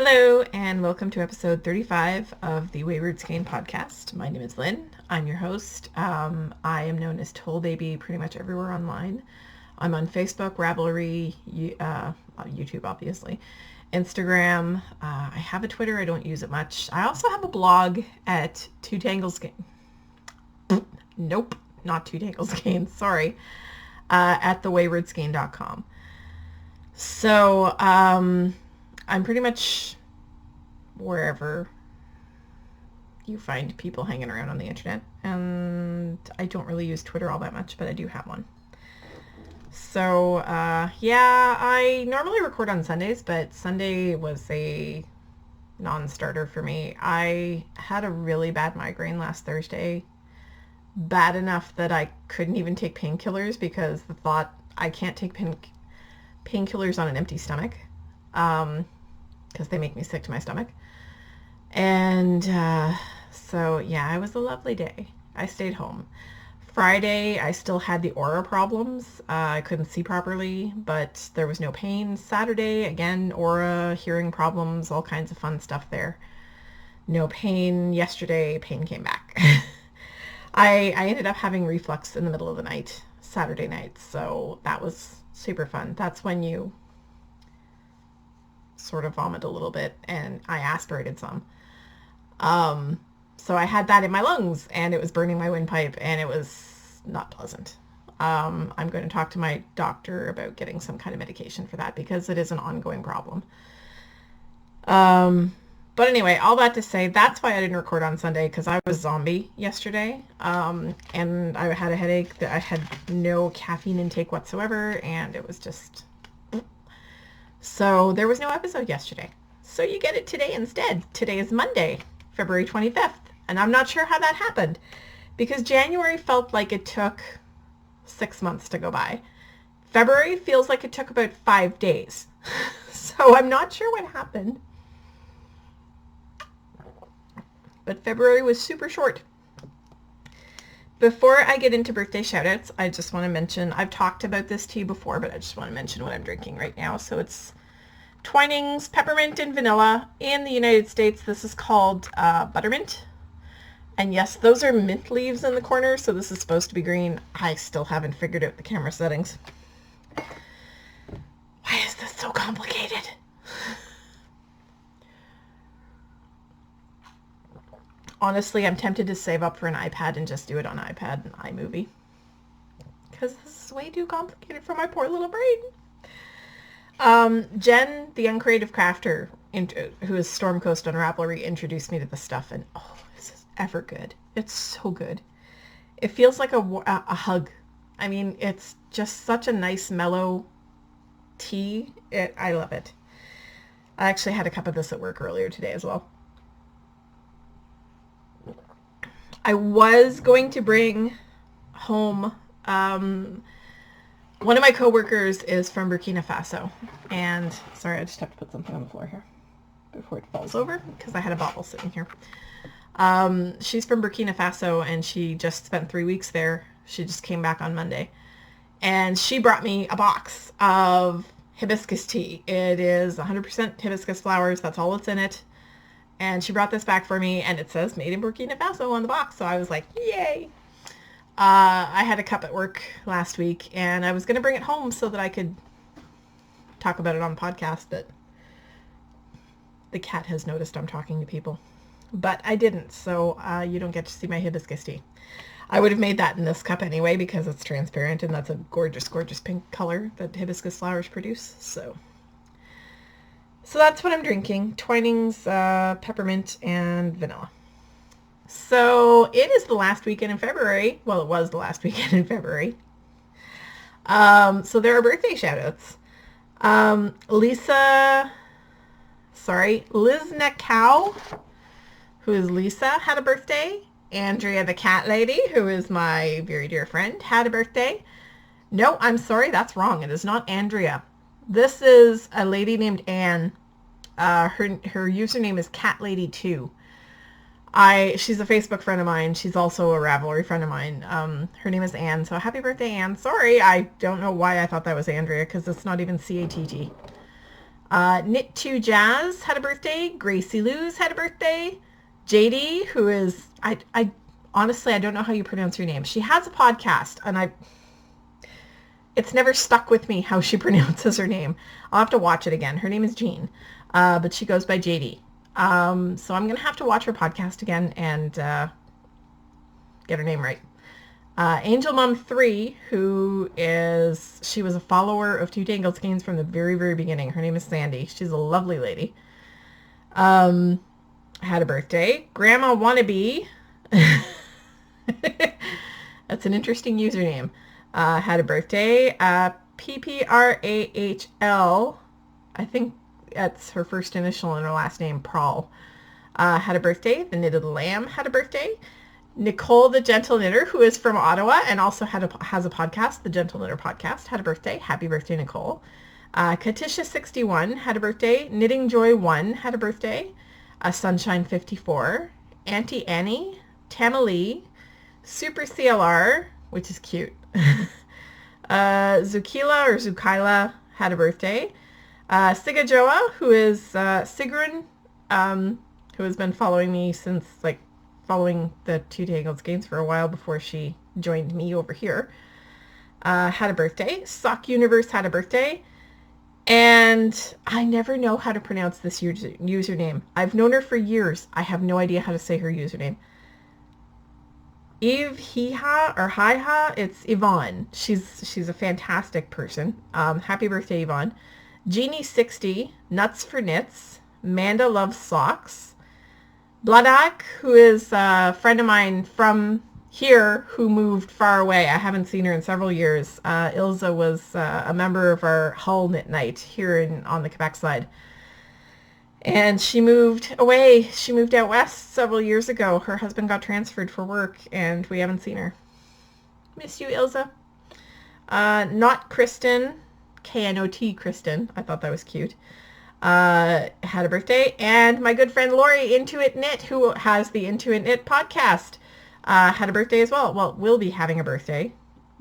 Hello, and welcome to episode 35 of the Wayward Skein podcast. My name is Lynn. I'm your host. I am known as Toll Baby pretty much everywhere online. I'm on Facebook, Ravelry, YouTube, obviously, Instagram. I have a Twitter. I don't use it much. I also have a blog at Two Tangles Skein. Nope, not Two Tangles Skein. Sorry, at thewaywardskein.com. So, I'm pretty much wherever you find people hanging around on the internet. And I don't really use Twitter all that much, but I do have one. So, yeah, I normally record on Sundays, but Sunday was a non-starter for me. I had a really bad migraine last Thursday. Bad enough that I couldn't even take painkillers because the thought I can't take painkillers on an empty stomach. Because they make me sick to my stomach. And so, yeah, it was a lovely day. I stayed home. Friday, I still had the aura problems. I couldn't see properly, but there was no pain. Saturday, again, aura, hearing problems, all kinds of fun stuff there. No pain. Yesterday, pain came back. I ended up having reflux in the middle of the night, Saturday night, so that was super fun. That's when you sort of vomit a little bit, and I aspirated some. So I had that in my lungs, and it was burning my windpipe, and it was not pleasant. I'm going to talk to my doctor about getting some kind of medication for that because it is an ongoing problem. But anyway, all that to say, that's why I didn't record on Sunday, because I was zombie yesterday, and I had a headache. That I had no caffeine intake whatsoever, and it was just... So there was no episode yesterday. So you get it today instead. Today is Monday, February 25th. And I'm not sure how that happened because January felt like it took 6 months to go by. February feels like it took about 5 days. So I'm not sure what happened. But February was super short. Before I get into birthday shoutouts, I just want to mention, I've talked about this tea before, but I just want to mention what I'm drinking right now. So it's Twinings, peppermint, and vanilla. In the United States, this is called buttermint. And yes, those are mint leaves in the corner, so this is supposed to be green. I still haven't figured out the camera settings. Why is this so complicated? Honestly, I'm tempted to save up for an iPad and just do it on iPad and iMovie. Because this is way too complicated for my poor little brain. Jen, the uncreative crafter, who is Stormcoast on Ravelry, introduced me to the stuff, and oh, this is ever good. It's so good. It feels like a hug. I mean, it's just such a nice, mellow tea. I love it. I actually had a cup of this at work earlier today as well. I was going to bring home, one of my coworkers is from Burkina Faso, and sorry, I just have to put something on the floor here before it falls over because I had a bottle sitting here. She's from Burkina Faso, and she just spent 3 weeks there. She just came back on Monday, and she brought me a box of hibiscus tea. It is 100% hibiscus flowers. That's all that's in it. And she brought this back for me, and it says made in Burkina Faso on the box. So I was like, yay. I had a cup at work last week, and I was going to bring it home so that I could talk about it on the podcast, but the cat has noticed I'm talking to people. But I didn't, so you don't get to see my hibiscus tea. I would have made that in this cup anyway because it's transparent, and that's a gorgeous, gorgeous pink color that hibiscus flowers produce. So that's what I'm drinking. Twinings, peppermint, and vanilla. So it is the last weekend in February. Well, it was the last weekend in February. So there are birthday shoutouts. Liz Necow, who is Lisa, had a birthday. Andrea the cat lady, who is my very dear friend, had a birthday. No, I'm sorry, that's wrong. It is not Andrea. This is a lady named Anne. Her username is catlady2. She's a Facebook friend of mine. She's also a Ravelry friend of mine. Her name is Anne. So happy birthday, Anne. Sorry, I don't know why I thought that was Andrea because it's not even CATT. Knit2Jazz had a birthday. Gracie Lou's had a birthday. JD, who is, I honestly, I don't know how you pronounce her name. She has a podcast, and it's never stuck with me how she pronounces her name. I'll have to watch it again. Her name is Jean, but she goes by JD. So I'm going to have to watch her podcast again and get her name right. Angel Mom 3, she was a follower of Two Tangled Skeins from the very, very beginning. Her name is Sandy. She's a lovely lady. Had a birthday. Grandma Wannabe. That's an interesting username. Had a birthday. PPRAHL. I think that's her first initial and her last name, Prawl. Had a birthday. The Knitted Lamb had a birthday. Nicole, the Gentle Knitter, who is from Ottawa and also has a podcast, the Gentle Knitter Podcast, had a birthday. Happy birthday, Nicole. Katisha61 had a birthday. Knitting Joy 1 had a birthday. Sunshine 54. Auntie Annie. Tamalee. Super CLR, which is cute. Zukila or Zukaila had a birthday. Sigajoa, who is Sigrun, who has been following me since, following the Two Tangled Skeins for a while before she joined me over here, had a birthday. Sock Universe had a birthday. And I never know how to pronounce this username. I've known her for years. I have no idea how to say her username. Eve Hiha or Hiha, it's Yvonne. She's a fantastic person. Happy birthday, Yvonne. Jeannie60, Nuts for Knits. Manda Loves Socks. Bladak, who is a friend of mine from here who moved far away. I haven't seen her in several years. Ilza was a member of our Hull Knit Night here on the Quebec side. And she moved away. She moved out west several years ago. Her husband got transferred for work, and we haven't seen her. Miss you, Ilza. Not Kristen. Knot Kristen. I thought that was cute. Had a birthday. And my good friend Lori, Intuit Knit, who has the Intuit Knit podcast, had a birthday as well. Well, will be having a birthday.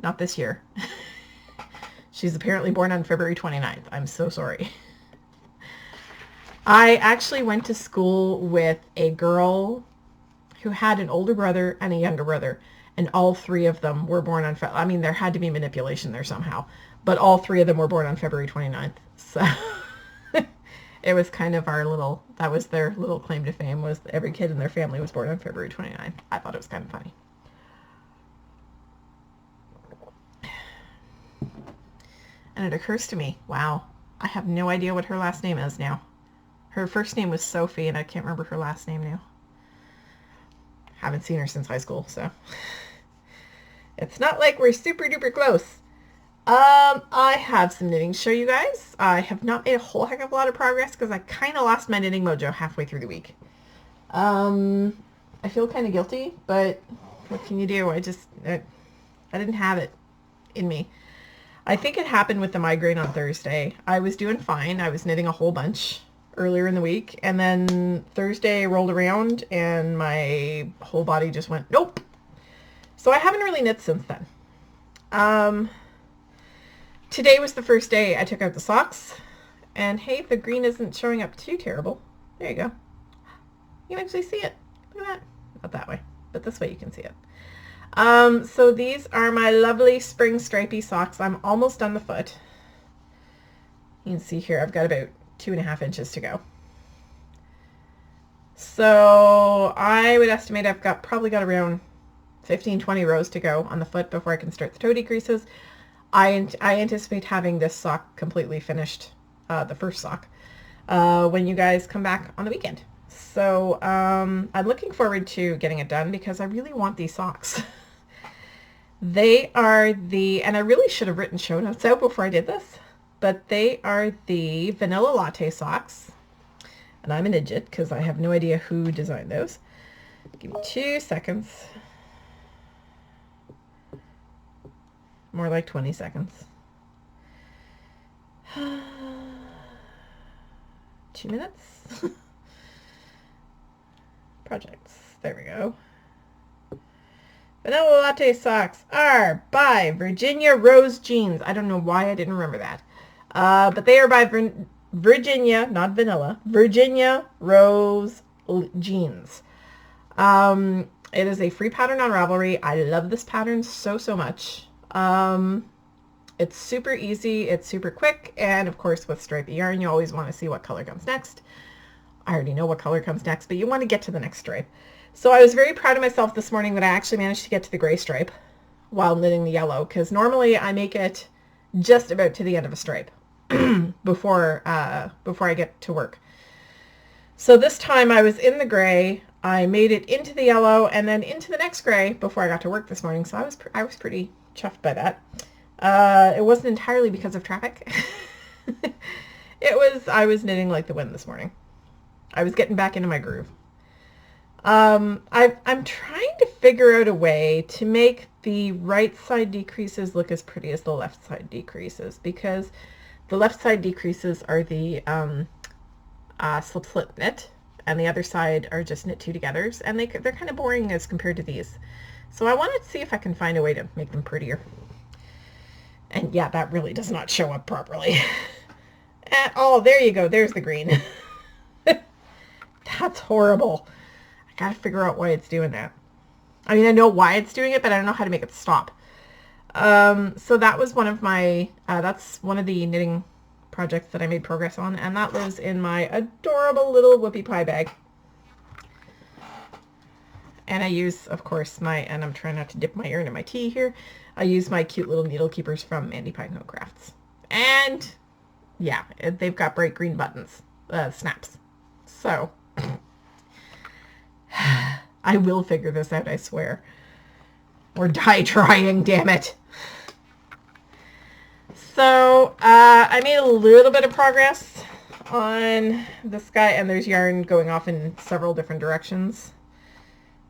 Not this year. She's apparently born on February 29th. I'm so sorry. I actually went to school with a girl who had an older brother and a younger brother, and all three of them were born on I mean, there had to be manipulation there somehow, but all three of them were born on February 29th. So it was kind of that was their little claim to fame, was every kid in their family was born on February 29th. I thought it was kind of funny. And it occurs to me, wow, I have no idea what her last name is now. Her first name was Sophie, and I can't remember her last name now. Haven't seen her since high school, so it's not like we're super duper close. I have some knitting to show you guys. I have not made a whole heck of a lot of progress because I kind of lost my knitting mojo halfway through the week. I feel kind of guilty, but what can you do? I didn't have it in me. I think it happened with the migraine on Thursday. I was doing fine. I was knitting a whole bunch earlier in the week, and then Thursday rolled around and my whole body just went nope. So I haven't really knit since then. Today was the first day I took out the socks, and hey, the green isn't showing up too terrible. There you go. You can actually see it. Look at that. Not that way, but this way you can see it. So these are my lovely spring stripy socks. I'm almost done the foot. You can see here I've got about 2.5 inches to go. So I would estimate I've probably got around 15-20 rows to go on the foot before I can start the toe decreases. I anticipate having this sock completely finished, the first sock, when you guys come back on the weekend. So I'm looking forward to getting it done because I really want these socks. They are and I really should have written show notes out before I did this, but they are the vanilla latte socks. And I'm an idiot because I have no idea who designed those. Give me 2 seconds. More like 20 seconds. 2 minutes. Projects. There we go. Vanilla latte socks are by Virginia Rose Jeans. I don't know why I didn't remember that. But they are by Virginia, not vanilla, Virginia Rose jeans. It is a free pattern on Ravelry. I love this pattern so much. It's super easy, it's super quick, and of course with stripy yarn you always want to see what color comes next. I already know what color comes next, but you want to get to the next stripe. So I was very proud of myself this morning that I actually managed to get to the gray stripe while knitting the yellow, because normally I make it just about to the end of a stripe before I get to work. So this time I was in the gray, I made it into the yellow and then into the next gray before I got to work this morning. So I was pretty chuffed by that. It wasn't entirely because of traffic. I was knitting like the wind this morning. I was getting back into my groove. I'm trying to figure out a way to make the right side decreases look as pretty as the left side decreases, because the left side decreases are the slip slip knit, and the other side are just knit two togethers, and they're kind of boring as compared to these. So I wanted to see if I can find a way to make them prettier. And yeah, that really does not show up properly. Oh, there you go. There's the green. That's horrible. I gotta figure out why it's doing that. I mean, I know why it's doing it, but I don't know how to make it stop. So that was one of my, that's one of the knitting projects that I made progress on, and that lives in my adorable little whoopie pie bag. And I use, of course, and I'm trying not to dip my yarn in my tea here, I use my cute little needle keepers from Mandy Pinecone Crafts. And yeah, they've got bright green buttons, snaps. So I will figure this out, I swear. Or die trying, damn it. So I made a little bit of progress on this guy, and there's yarn going off in several different directions.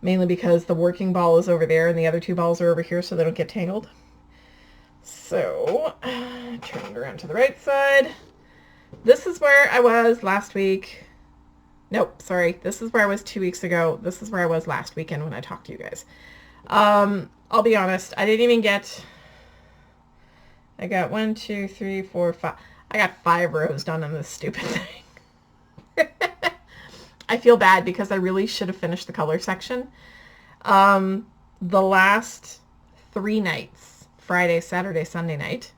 Mainly because the working ball is over there and the other two balls are over here so they don't get tangled. So, turn it around to the right side. This is where I was last week. Nope, sorry. This is where I was 2 weeks ago. This is where I was last weekend when I talked to you guys. I'll be honest. I didn't even get... I got 1, 2, 3, 4, 5. I got 5 rows done on this stupid thing. I feel bad because I really should have finished the color section. The last 3 nights, Friday, Saturday, Sunday night,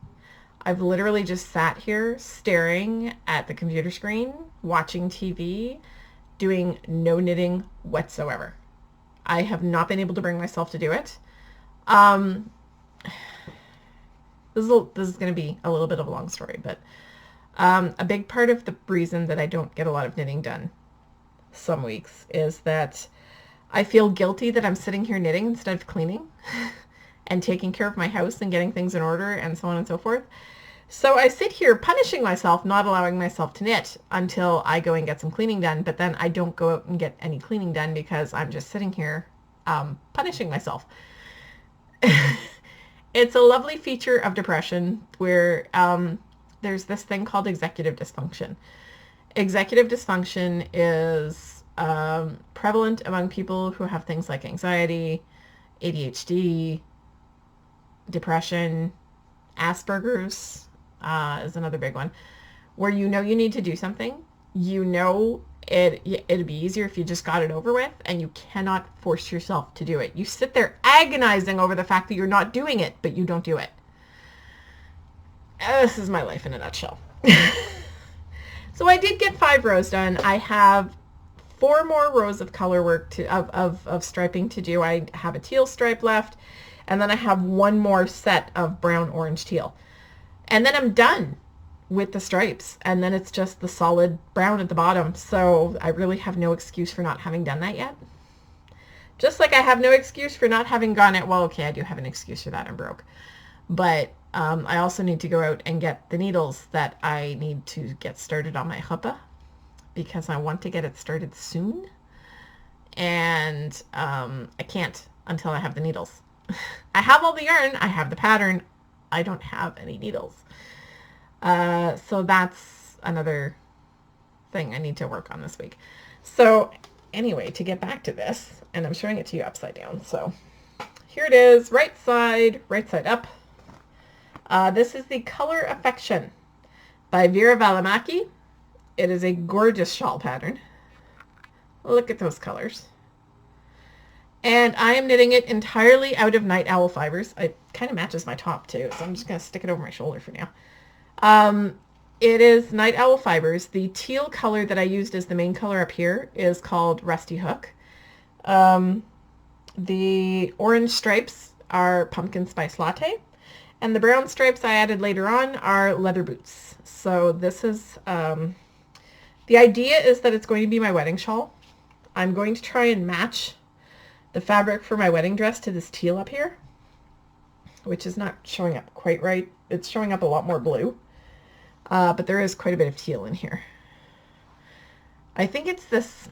I've literally just sat here staring at the computer screen, watching TV, doing no knitting whatsoever. I have not been able to bring myself to do it. This is going to be a little bit of a long story, but a big part of the reason that I don't get a lot of knitting done some weeks is that I feel guilty that I'm sitting here knitting instead of cleaning and taking care of my house and getting things in order and so on and so forth. So I sit here punishing myself, not allowing myself to knit until I go and get some cleaning done, but then I don't go out and get any cleaning done because I'm just sitting here punishing myself. It's a lovely feature of depression where there's this thing called executive dysfunction. Executive dysfunction is prevalent among people who have things like anxiety, ADHD, depression, Asperger's is another big one, where you know you need to do something, you know it'd be easier if you just got it over with, and you cannot force yourself to do it. You sit there agonizing over the fact that you're not doing it, but you don't do it. This is my life in a nutshell. So I did get 5 rows done. I have 4 more rows of color work of striping to do. I have a teal stripe left, and then I have 1 more set of brown, orange, teal. And then I'm done with the stripes, and then it's just the solid brown at the bottom. So I really have no excuse for not having done that yet. Just like I have no excuse for not having gone it. Well, okay, I do have an excuse for that. I'm broke. But I also need to go out and get the needles that I need to get started on my chuppah, because I want to get it started soon. And I can't until I have the needles. I have all the yarn. I have the pattern. I don't have any needles. So that's another thing I need to work on this week. So anyway, to get back to this, and I'm showing it to you upside down. So here it is, right side up. This is the Color Affection by Vera Valimaki. It is a gorgeous shawl pattern. Look at those colors. And I am knitting it entirely out of Night Owl fibers. It kind of matches my top too, so I'm just going to stick it over my shoulder for now. It is Night Owl fibers. The teal color that I used as the main color up here is called Rusty Hook. The orange stripes are Pumpkin Spice Latte, and the brown stripes I added later on are Leather Boots. So this is, the idea is that it's going to be my wedding shawl. I'm going to try and match the fabric for my wedding dress to this teal up here, which is not showing up quite right. It's showing up a lot more blue, but there is quite a bit of teal in here. I think it's this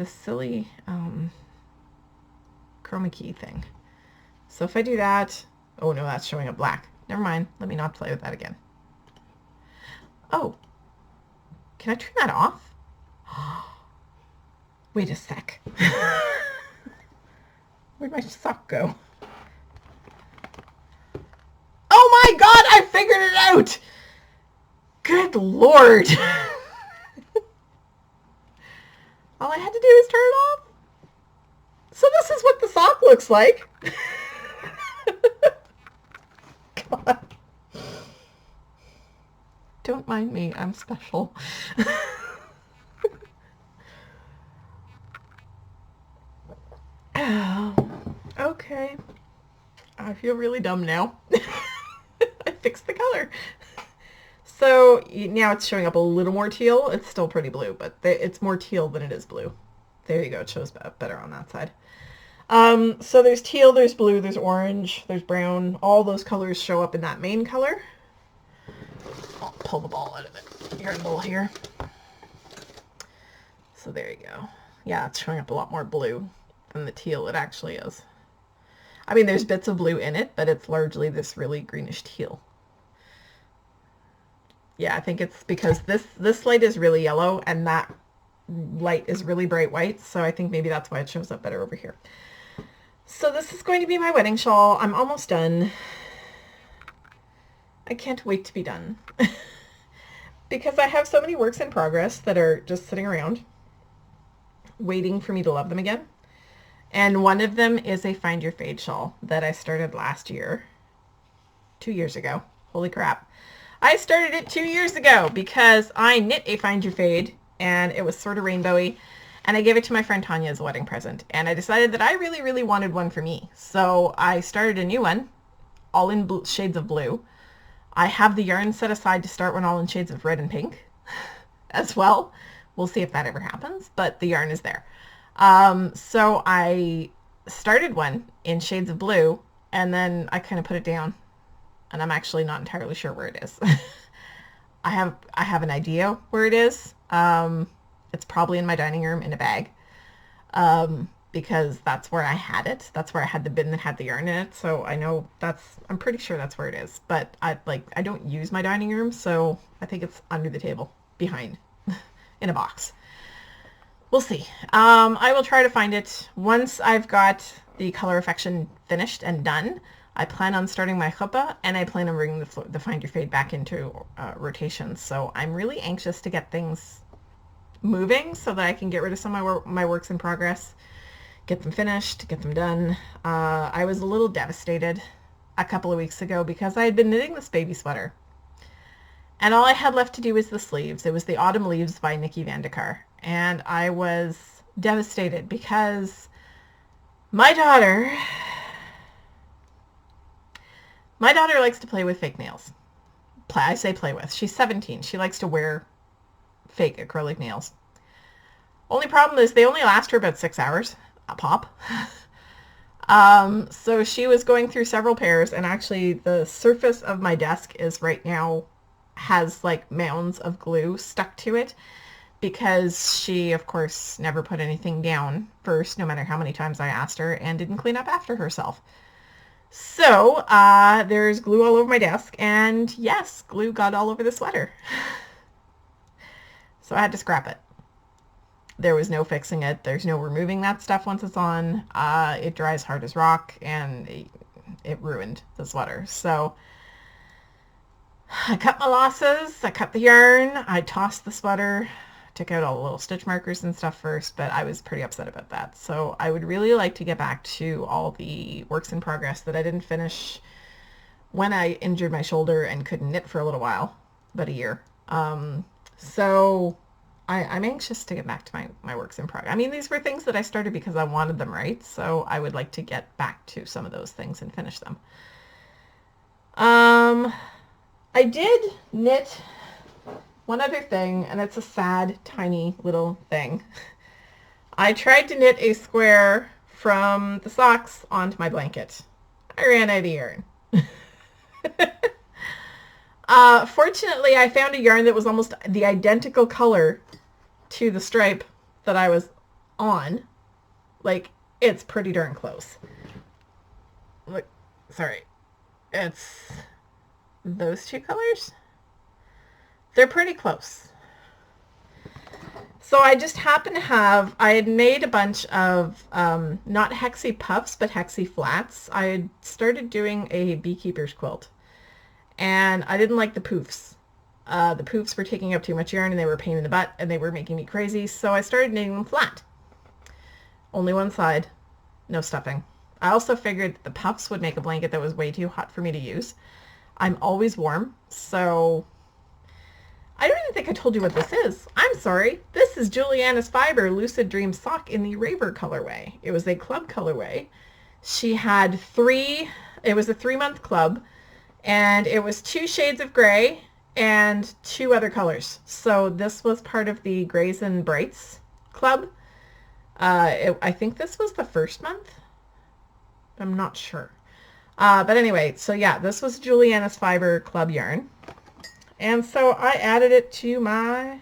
silly chroma key thing. So if I do that, oh no, that's showing up black. Never mind, let me not play with that again. Oh, can I turn that off? Wait a sec. Where'd my sock go? Oh my god, I figured it out! Good lord! All I had to do is turn it off. So this is what the sock looks like. God. Don't mind me, I'm special. Okay. I feel really dumb now. I fixed the color. So now it's showing up a little more teal. It's still pretty blue, but it's more teal than it is blue. There you go. It shows better on that side. So there's teal, there's blue, there's orange, there's brown. All those colors show up in that main color. I'll pull the ball out of the yarn bowl here. So there you go. Yeah, it's showing up a lot more blue than the teal it actually is. I mean, there's bits of blue in it, but it's largely this really greenish teal. Yeah, I think it's because this light is really yellow and that light is really bright white, so I think maybe that's why it shows up better over here. So this is going to be my wedding shawl. I'm almost done. I can't wait to be done. Because I have so many works in progress that are just sitting around waiting for me to love them again. And one of them is a Find Your Fade shawl that I started last year. 2 years ago. Holy crap. I started it 2 years ago because I knit a Find Your Fade and it was sort of rainbowy, and I gave it to my friend Tanya as a wedding present, and I decided that I really, really wanted one for me. So I started a new one, all in shades of blue. I have the yarn set aside to start one all in shades of red and pink as well. We'll see if that ever happens, but the yarn is there. So I started one in shades of blue, and then I kind of put it down, and I'm actually not entirely sure where it is. I have an idea where it is. It's probably in my dining room in a bag, because that's where I had it. That's where I had the bin that had the yarn in it. So I know I'm pretty sure that's where it is, but I don't use my dining room. So I think it's under the table behind in a box. We'll see. I will try to find it once I've got the Color Affection finished and done. I plan on starting my chuppah, and I plan on bringing the Find Your Fade back into rotation. So I'm really anxious to get things moving so that I can get rid of some of my works in progress, get them finished, get them done. I was a little devastated a couple of weeks ago because I had been knitting this baby sweater, and all I had left to do was the sleeves. It was the Autumn Leaves by Nikki Vandekar, and I was devastated because my daughter likes to play with fake nails. I say play with. She's 17. She likes to wear fake acrylic nails. Only problem is they only last her about 6 hours a pop. So she was going through several pairs, and actually the surface of my desk is right now has like mounds of glue stuck to it because she, of course, never put anything down first, no matter how many times I asked her, and didn't clean up after herself. So there's glue all over my desk, and yes, glue got all over the sweater. So I had to scrap it. There was no fixing it. There's no removing that stuff once it's on. It dries hard as rock, and it ruined the sweater. So I cut my losses, I cut the yarn, I tossed the sweater, took out all the little stitch markers and stuff first, but I was pretty upset about that. So I would really like to get back to all the works in progress that I didn't finish when I injured my shoulder and couldn't knit for a little while, about a year. So I'm anxious to get back to my works in progress. I mean, these were things that I started because I wanted them, right? So I would like to get back to some of those things and finish them. I did knit one other thing, and it's a sad, tiny little thing. I tried to knit a square from the socks onto my blanket. I ran out of yarn. Fortunately, I found a yarn that was almost the identical color to the stripe that I was on. Like, it's pretty darn close. Look, sorry. It's those two colors. They're pretty close. So I just happen to have, I had made a bunch of not hexie puffs, but hexie flats. I had started doing a beekeeper's quilt, and I didn't like the poofs. The poofs were taking up too much yarn, and they were a pain in the butt, and they were making me crazy, so I started knitting them flat. Only one side, no stuffing. I also figured that the puffs would make a blanket that was way too hot for me to use. I'm always warm, so I don't even think I told you what this is. I'm sorry. This is Juliana's Fiber Lucid Dream Sock in the Raver colorway. It was a club colorway. She had it was a 3-month club, and it was 2 shades of gray and 2 other colors. So this was part of the Grays and Brights club. I think this was the first month. I'm not sure. But anyway, so yeah, this was Juliana's Fiber Club yarn. And so I added it to my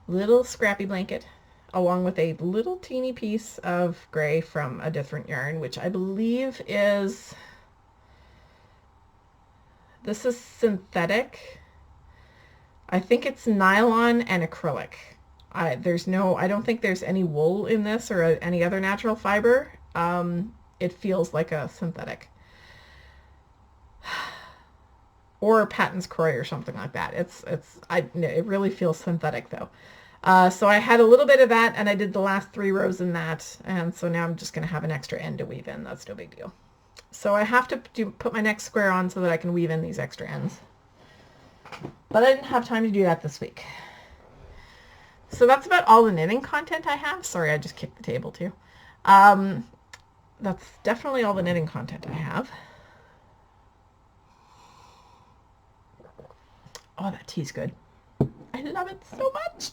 little scrappy blanket, along with a little teeny piece of gray from a different yarn, which I believe is, this is synthetic. I think it's nylon and acrylic. I don't think there's any wool in this or any other natural fiber. It feels like a synthetic. Or Patton's Croy or something like that. It really feels synthetic though. So I had a little bit of that, and I did the last 3 rows in that, and so now I'm just going to have an extra end to weave in. That's no big deal. So I have to put my next square on so that I can weave in these extra ends. But I didn't have time to do that this week. So that's about all the knitting content I have. Sorry, I just kicked the table too. That's definitely all the knitting content I have. Oh, that tea's good. I love it so much.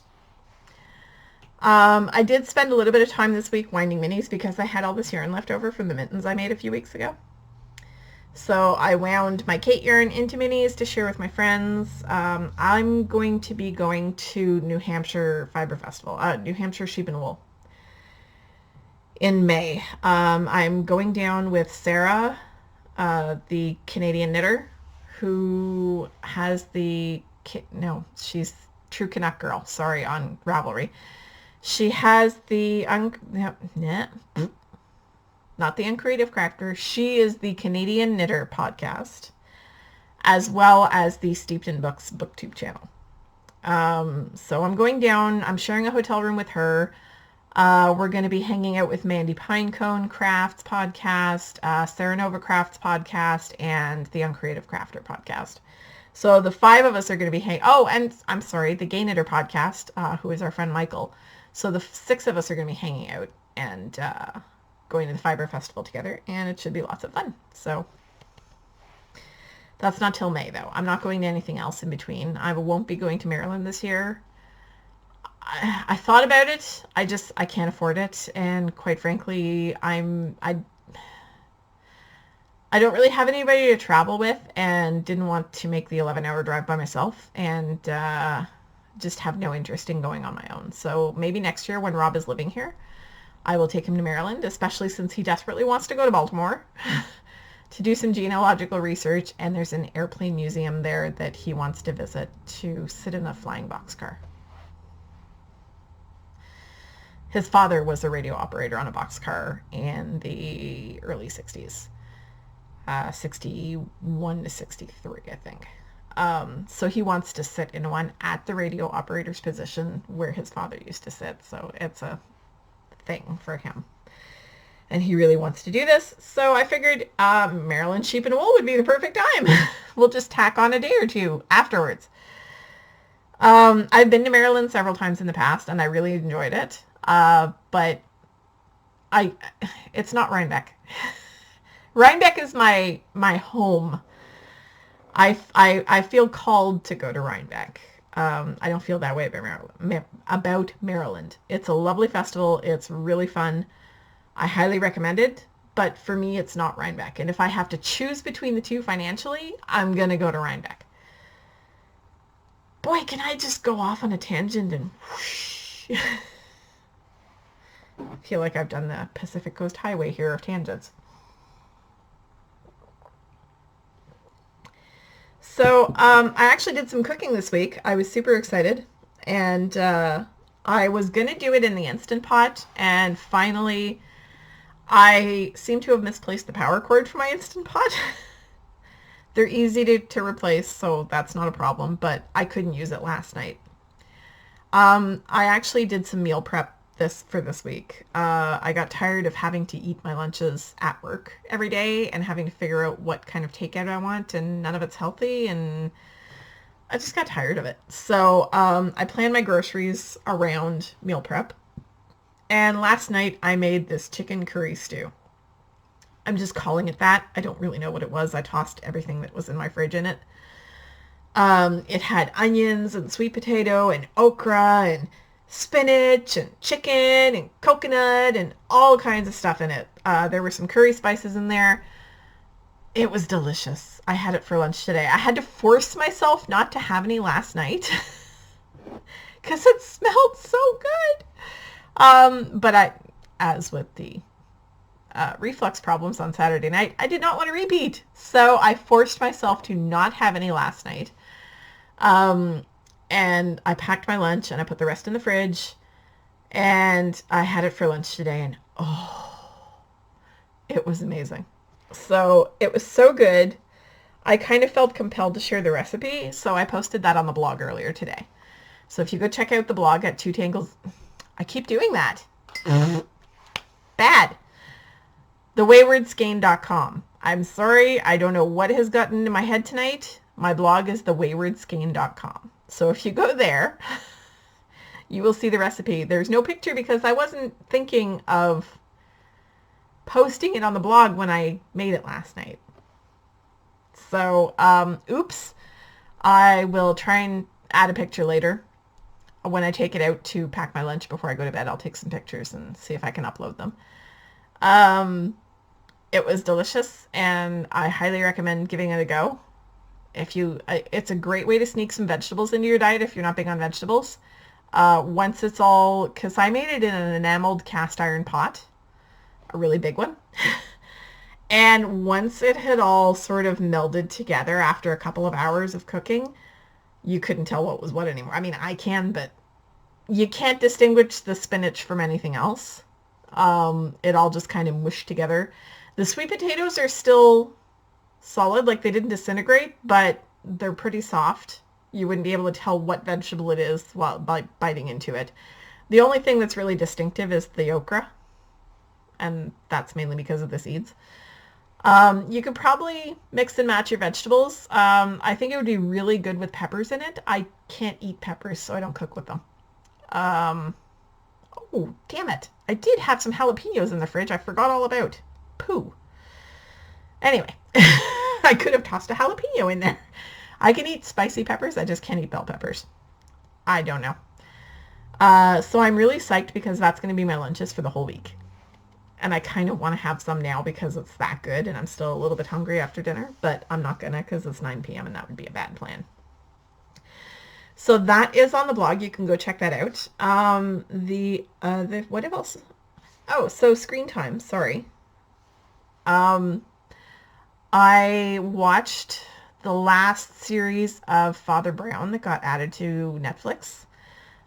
I did spend a little bit of time this week winding minis because I had all this yarn left over from the mittens I made a few weeks ago. So I wound my Kate yarn into minis to share with my friends. I'm going to be going to New Hampshire Fiber Festival, New Hampshire Sheep and Wool in May. I'm going down with Sarah, the Canadian knitter, who has she's True Canuck Girl, sorry, on Ravelry. She has the, not the Uncreative Crafter, she is the Canadian Knitter podcast, as well as the Steeped in Books booktube channel. So I'm going down, I'm sharing a hotel room with her. We're going to be hanging out with Mandy Pinecone Crafts podcast, Sarah Nova Crafts podcast, and the Uncreative Crafter podcast. So the 5 of us are going to be and I'm sorry, the Gay Knitter podcast, who is our friend Michael. So the 6 of us are going to be hanging out and going to the Fiber Festival together, and it should be lots of fun. So that's not till May, though. I'm not going to anything else in between. I won't be going to Maryland this year. I thought about it. I can't afford it, and quite frankly, I don't really have anybody to travel with, and didn't want to make the 11-hour drive by myself, and just have no interest in going on my own. So maybe next year when Rob is living here, I will take him to Maryland, especially since he desperately wants to go to Baltimore to do some genealogical research, and there's an airplane museum there that he wants to visit to sit in a flying boxcar. His father was a radio operator on a boxcar in the early 60s, 61 to 63, I think. So he wants to sit in one at the radio operator's position where his father used to sit. So it's a thing for him. And he really wants to do this. So I figured Maryland Sheep and Wool would be the perfect time. We'll just tack on a day or two afterwards. I've been to Maryland several times in the past, and I really enjoyed it. But it's not Rhinebeck. Rhinebeck is my home. I feel called to go to Rhinebeck. I don't feel that way about Maryland. It's a lovely festival. It's really fun. I highly recommend it, but for me, it's not Rhinebeck. And if I have to choose between the two financially, I'm going to go to Rhinebeck. Boy, can I just go off on a tangent and whoosh. I feel like I've done the Pacific Coast Highway here of tangents. So I actually did some cooking this week. I was super excited, and I was going to do it in the Instant Pot, and finally I seem to have misplaced the power cord for my Instant Pot. They're easy to replace, so that's not a problem, but I couldn't use it last night. I actually did some meal prep for this week. I got tired of having to eat my lunches at work every day and having to figure out what kind of takeout I want, and none of it's healthy, and I just got tired of it. So I planned my groceries around meal prep. And last night I made this chicken curry stew. I'm just calling it that. I don't really know what it was. I tossed everything that was in my fridge in it. It had onions and sweet potato and okra and spinach and chicken and coconut and all kinds of stuff in it. There were some curry spices in there. It was delicious. I had it for lunch today. I had to force myself not to have any last night because it smelled so good. But as with the reflux problems on Saturday night, I did not want to repeat. So I forced myself to not have any last night. And I packed my lunch and I put the rest in the fridge, and I had it for lunch today, and it was amazing. So it was so good. I kind of felt compelled to share the recipe, so I posted that on the blog earlier today. So if you go check out the blog at Two Tangles, I keep doing that. Bad. thewaywardskein.com. I'm sorry, I don't know what has gotten into my head tonight. My blog is thewaywardskein.com. So if you go there, you will see the recipe. There's no picture because I wasn't thinking of posting it on the blog when I made it last night. So, oops. I will try and add a picture later. When I take it out to pack my lunch before I go to bed, I'll take some pictures and see if I can upload them. It was delicious, and I highly recommend giving it a go. It's a great way to sneak some vegetables into your diet if you're not big on vegetables. Once it's all, because I made it in an enameled cast iron pot, a really big one. And once it had all sort of melded together after a couple of hours of cooking, you couldn't tell what was what anymore. I mean, I can, but you can't distinguish the spinach from anything else. It all just kind of mushed together. The sweet potatoes are still solid, like they didn't disintegrate, but they're pretty soft. You wouldn't be able to tell what vegetable it is while biting into it. The only thing that's really distinctive is the okra, and that's mainly because of the seeds. You could probably mix and match your vegetables. I think it would be really good with peppers in it. I can't eat peppers, so I don't cook with them. Oh, damn it. I did have some jalapenos in the fridge. I forgot all about. Pooh. Anyway, I could have tossed a jalapeno in there. I can eat spicy peppers. I just can't eat bell peppers. I don't know. So I'm really psyched because that's going to be my lunches for the whole week. And I kind of want to have some now because it's that good, and I'm still a little bit hungry after dinner, but I'm not gonna because it's 9 p.m. and that would be a bad plan. So that is on the blog. You can go check that out. What else? Oh, so screen time. Sorry. I watched the last series of Father Brown that got added to Netflix.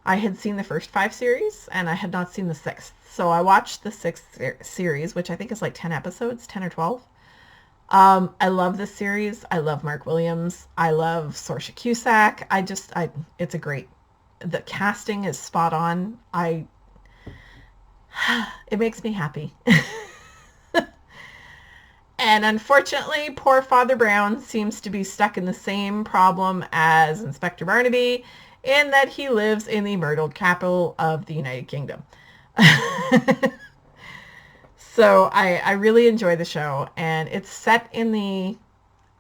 I had seen the first 5 series, and I had not seen the 6th. So I watched the 6th series, which I think is like 10 episodes, 10 or 12. I love this series. I love Mark Williams. I love Saoirse Cusack. It's a great, the casting is spot on. It makes me happy. And unfortunately, poor Father Brown seems to be stuck in the same problem as Inspector Barnaby, in that he lives in the murdered capital of the United Kingdom. So I really enjoy the show, and it's set in the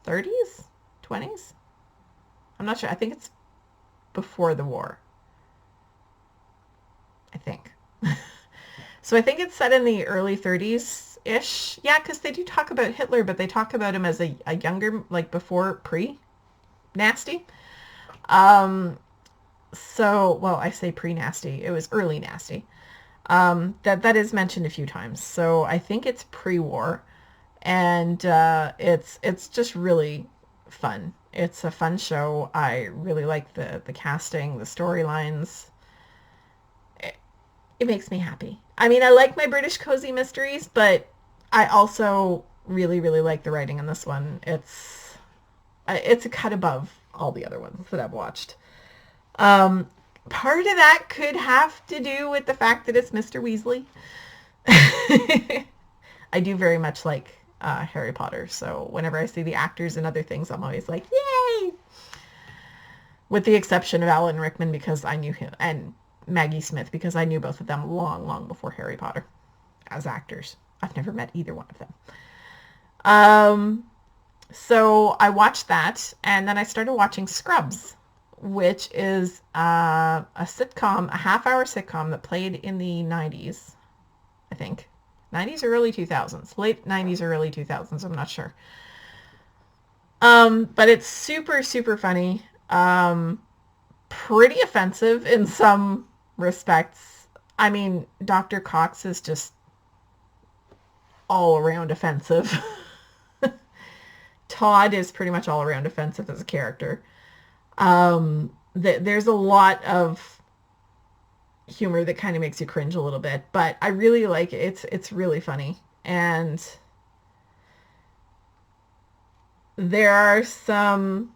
30s, 20s? I'm not sure. I think it's before the war. I think. So I think it's set in the early 30s-ish. Yeah, because they do talk about Hitler, but they talk about him as a younger, like before pre-nasty. So, well, I say pre-nasty. It was early nasty. That is mentioned a few times. So I think it's pre-war, and it's just really fun. It's a fun show. I really like the casting, the storylines. It makes me happy. I mean, I like my British cozy mysteries, but I also really, really like the writing in this one. It's a cut above all the other ones that I've watched. Part of that could have to do with the fact that it's Mr. Weasley. I do very much like Harry Potter, so whenever I see the actors and other things, I'm always like, yay! With the exception of Alan Rickman, because I knew him, and Maggie Smith, because I knew both of them long, long before Harry Potter as actors. I've never met either one of them. So I watched that, and then I started watching Scrubs, which is a sitcom, a half-hour sitcom that played in the 90s, I think. 90s or early 2000s. Late 90s or early 2000s, I'm not sure. But it's super, super funny. Pretty offensive in some respects. I mean, Dr. Cox is just all around offensive. Todd is pretty much all around offensive as a character. There's a lot of humor that kind of makes you cringe a little bit, but I really like it. It's really funny. And there are some,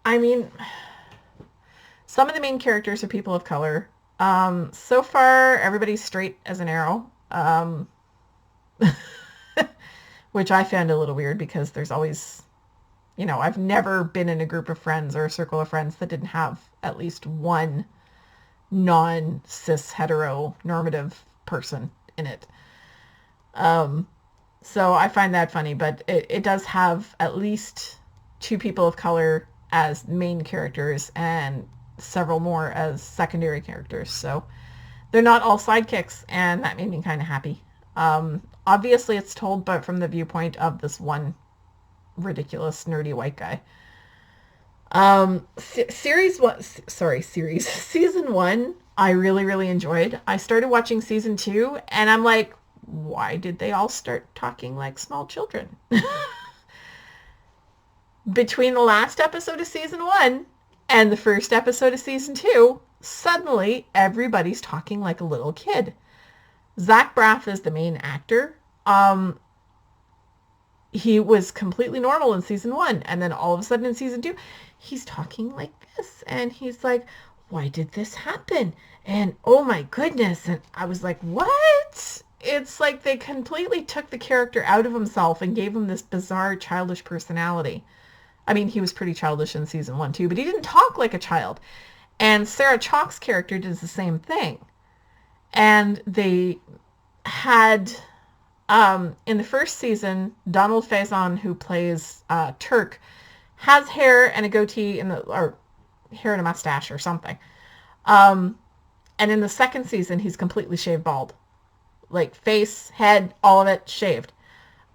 I mean, some of the main characters are people of color. So far, everybody's straight as an arrow. Which I found a little weird, because there's always, I've never been in a group of friends or a circle of friends that didn't have at least one non-cis heteronormative person in it. So I find that funny, but it does have at least two people of color as main characters and several more as secondary characters. So they're not all sidekicks, and that made me kind of happy. Obviously it's told but from the viewpoint of this one ridiculous nerdy white guy. Season 1 I really, really enjoyed. I started watching season 2 and I'm like, why did they all start talking like small children? Between the last episode of season 1 and the first episode of season 2, suddenly everybody's talking like a little kid. Zach Braff is the main actor. He was completely normal in season 1, and then all of a sudden in season 2, he's talking like this, and he's like, why did this happen? And oh my goodness. And I was like, what? It's like they completely took the character out of himself and gave him this bizarre childish personality. I mean, he was pretty childish in season 1 too, but he didn't talk like a child. And Sarah Chalk's character does the same thing. And they had, in the first season, Donald Faison, who plays Turk, has hair and a goatee or hair and a mustache or something. And in the second season, he's completely shaved bald. Like face, head, all of it shaved.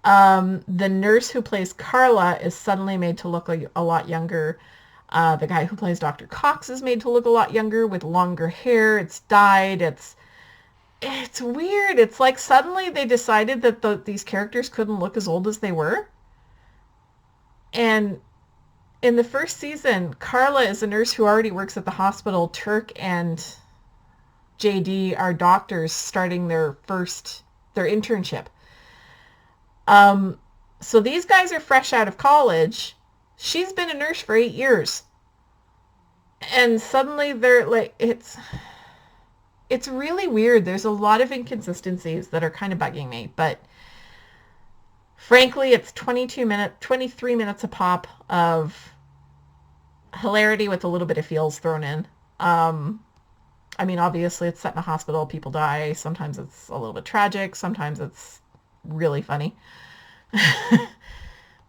The nurse who plays Carla is suddenly made to look like a lot younger. The guy who plays Dr. Cox is made to look a lot younger with longer hair. It's dyed. It's weird. It's like suddenly they decided that these characters couldn't look as old as they were. And in the first season, Carla is a nurse who already works at the hospital. Turk and JD are doctors starting their internship. Um, so these guys are fresh out of college. She's been a nurse for 8 years. And suddenly they're like, it's really weird. There's a lot of inconsistencies that are kind of bugging me, but frankly, it's 23 minutes a pop of hilarity with a little bit of feels thrown in. I mean, obviously it's set in a hospital, people die. Sometimes it's a little bit tragic. Sometimes it's really funny.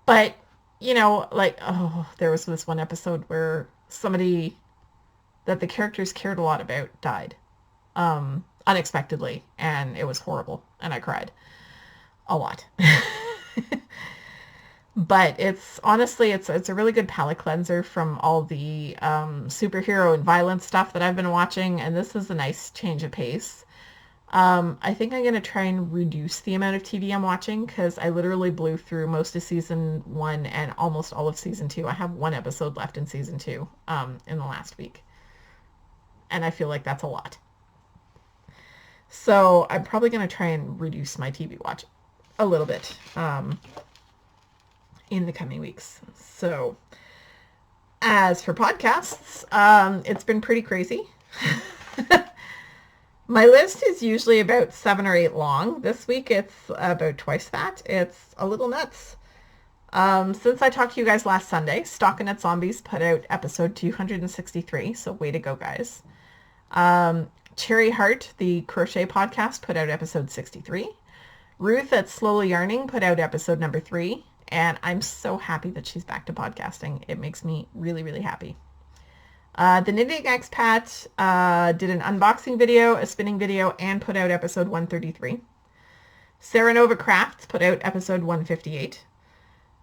But, like, oh, there was this one episode where somebody that the characters cared a lot about died unexpectedly, and it was horrible, and I cried a lot. But it's honestly, it's a really good palate cleanser from all the superhero and violence stuff that I've been watching, and this is a nice change of pace. I think I'm going to try and reduce the amount of TV I'm watching because I literally blew through most of season 1 and almost all of season 2. I have one episode left in season 2 in the last week. And I feel like that's a lot. So I'm probably going to try and reduce my TV watch a little bit in the coming weeks. So as for podcasts, it's been pretty crazy. My list is usually about 7 or 8 long. This week it's about twice that. It's a little nuts. Since I talked to you guys last Sunday, Stockinette Zombies put out episode 263, so way to go, guys. Cherry Heart, the crochet podcast, put out episode 63. Ruth at Slowly Yarning put out episode number 3, and I'm so happy that she's back to podcasting. It makes me really, really happy. The Knitting Expat did an unboxing video, a spinning video, and put out episode 133. Sarah Nova Crafts put out episode 158.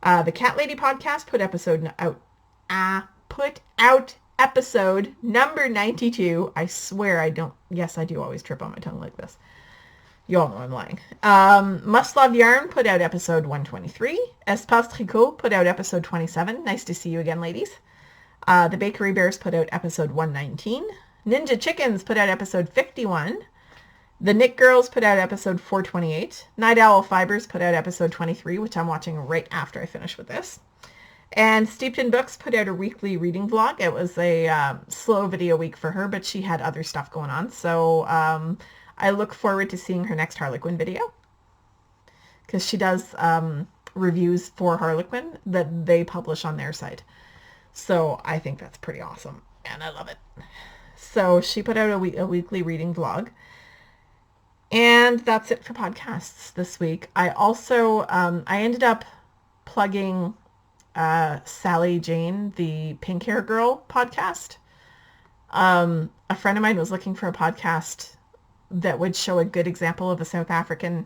The Cat Lady podcast put out episode number 92. I swear I don't. Yes, I do always trip on my tongue like this. You all know I'm lying. Must Love Yarn put out episode 123. Espace Tricot put out episode 27. Nice to see you again, ladies. The Bakery Bears put out episode 119. Ninja Chickens put out episode 51. The Knit Girls put out episode 428. Night Owl Fibers put out episode 23, which I'm watching right after I finish with this. And Steeped in Books put out a weekly reading vlog. It was a slow video week for her, but she had other stuff going on. So I look forward to seeing her next Harlequin video, because she does reviews for Harlequin that they publish on their site. So I think that's pretty awesome, and I love it. So she put out a weekly reading vlog. And that's it for podcasts this week. I also, I ended up plugging Sally Jane, the Pink Hair Girl podcast. A friend of mine was looking for a podcast that would show a good example of a South African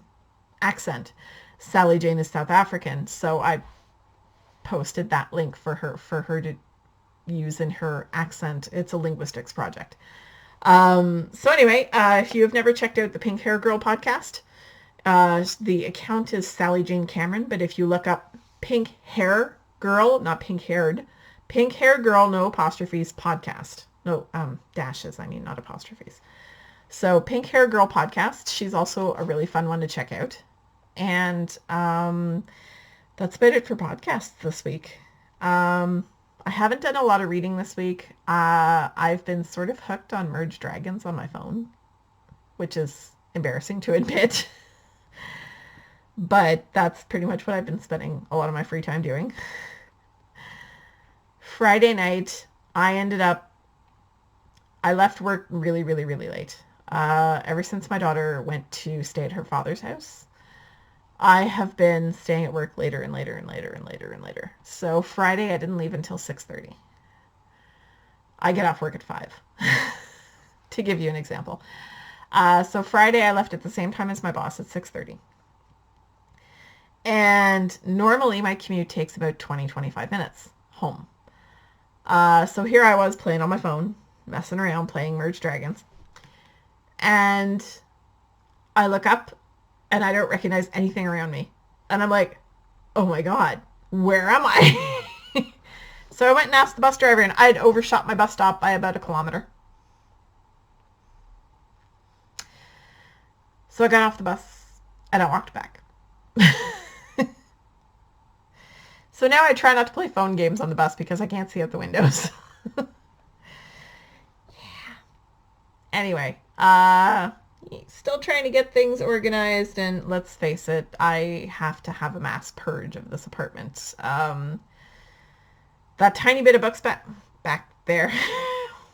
accent. Sally Jane is South African, so I posted that link for her to use in her accent. It's a linguistics project. So anyway, if you have never checked out the Pink Hair Girl podcast, the account is Sally Jane Cameron, but if you look up Pink Hair Girl, not pink haired, Pink Hair Girl, no apostrophes, podcast. No, dashes, I mean, not apostrophes. So Pink Hair Girl podcast. She's also a really fun one to check out. And, that's about it for podcasts this week. I haven't done a lot of reading this week. I've been sort of hooked on Merge Dragons on my phone, which is embarrassing to admit. But that's pretty much what I've been spending a lot of my free time doing. Friday night, I left work really, really, really late. Ever since my daughter went to stay at her father's house, I have been staying at work later and later and later and later and later. So Friday, I didn't leave until 6:30. I get off work at 5, to give you an example. So Friday, I left at the same time as my boss at 6:30. And normally my commute takes about 20-25 minutes home. So here I was playing on my phone, messing around, playing Merge Dragons. And I look up and I don't recognize anything around me. And I'm like, oh my God, where am I? So I went and asked the bus driver, and I had overshot my bus stop by about 1 kilometer. So I got off the bus and I walked back. So now I try not to play phone games on the bus because I can't see out the windows. Anyway, still trying to get things organized, and let's face it, I have to have a mass purge of this apartment. That tiny bit of books back there,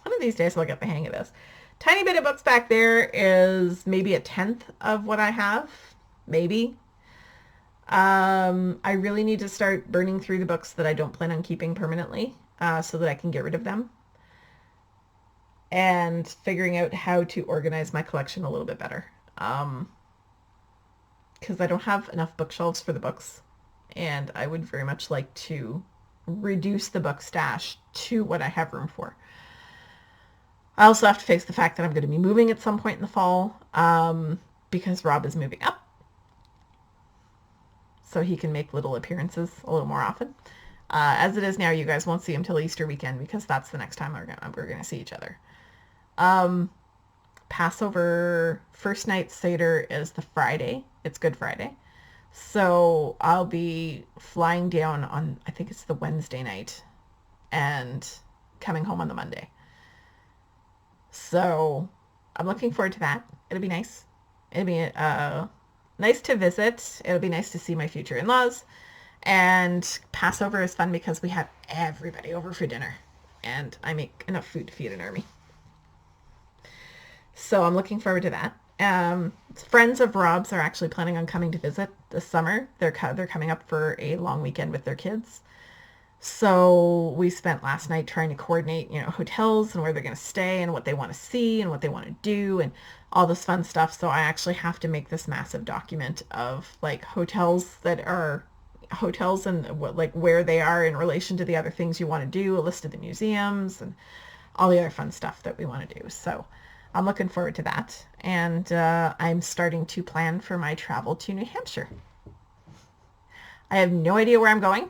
one of these days I'll get the hang of this. Tiny bit of books back there is maybe 1/10 of what I have, maybe. I really need to start burning through the books that I don't plan on keeping permanently, so that I can get rid of them. And figuring out how to organize my collection a little bit better. Because I don't have enough bookshelves for the books, and I would very much like to reduce the book stash to what I have room for. I also have to face the fact that I'm going to be moving at some point in the fall, because Rob is moving up, so he can make little appearances a little more often. As it is now, you guys won't see him till Easter weekend, because that's the next time we're going to see each other. Passover first night Seder is the Friday. It's Good Friday. So I'll be flying down on, I think it's the Wednesday night, and coming home on the Monday. So I'm looking forward to that. It'll be nice. It'll be nice to visit. It'll be nice to see my future in-laws. And Passover is fun because we have everybody over for dinner, and I make enough food to feed an army. So I'm looking forward to that. Friends of Rob's are actually planning on coming to visit this summer. They're coming up for a long weekend with their kids. So we spent last night trying to coordinate, hotels and where they're going to stay and what they want to see and what they want to do and all this fun stuff. So I actually have to make this massive document of like hotels and where they are in relation to the other things you want to do, a list of the museums and all the other fun stuff that we want to do. So I'm looking forward to that. And I'm starting to plan for my travel to New Hampshire. I have no idea where I'm going.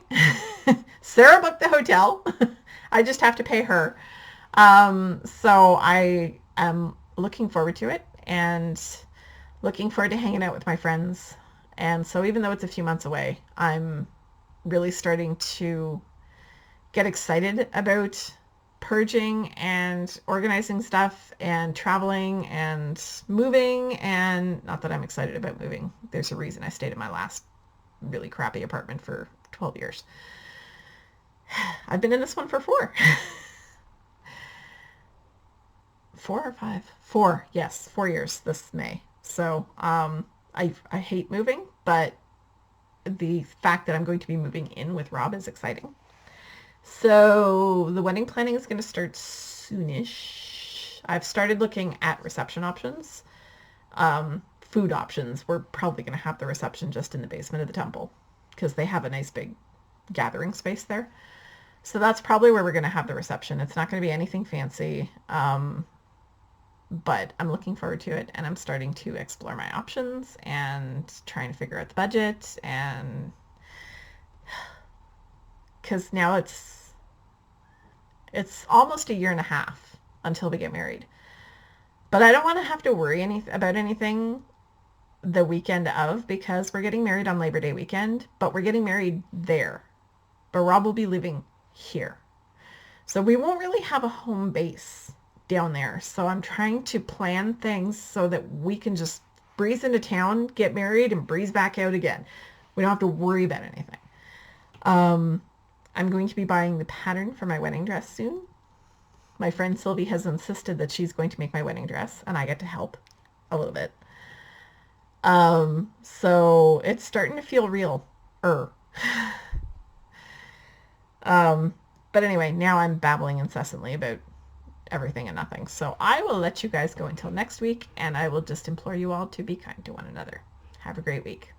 Sarah booked the hotel. I just have to pay her. So I am looking forward to it and looking forward to hanging out with my friends. And so even though it's a few months away, I'm really starting to get excited about purging and organizing stuff and traveling and moving. And not that I'm excited about moving. There's a reason I stayed in my last really crappy apartment for 12 years. I've been in this one for 4. 4 or 5? 4, yes, 4 years this May. So I hate moving, but the fact that I'm going to be moving in with Rob is exciting. So the wedding planning is going to start soonish. I've started looking at reception options. Food options. We're probably going to have the reception just in the basement of the temple because they have a nice big gathering space there. So that's probably where we're going to have the reception. It's not going to be anything fancy, but I'm looking forward to it, and I'm starting to explore my options and trying to figure out the budget, and because now it's almost a year and a half until we get married. But I don't want to have to worry about anything the weekend of, because we're getting married on Labor Day weekend, but we're getting married there. But Rob will be living here. So we won't really have a home base down there. So I'm trying to plan things so that we can just breeze into town, get married, and breeze back out again. We don't have to worry about anything. I'm going to be buying the pattern for my wedding dress soon. My friend Sylvie has insisted that she's going to make my wedding dress, and I get to help a little bit. So it's starting to feel real. But anyway, now I'm babbling incessantly about everything and nothing. So I will let you guys go until next week, and I will just implore you all to be kind to one another. Have a great week.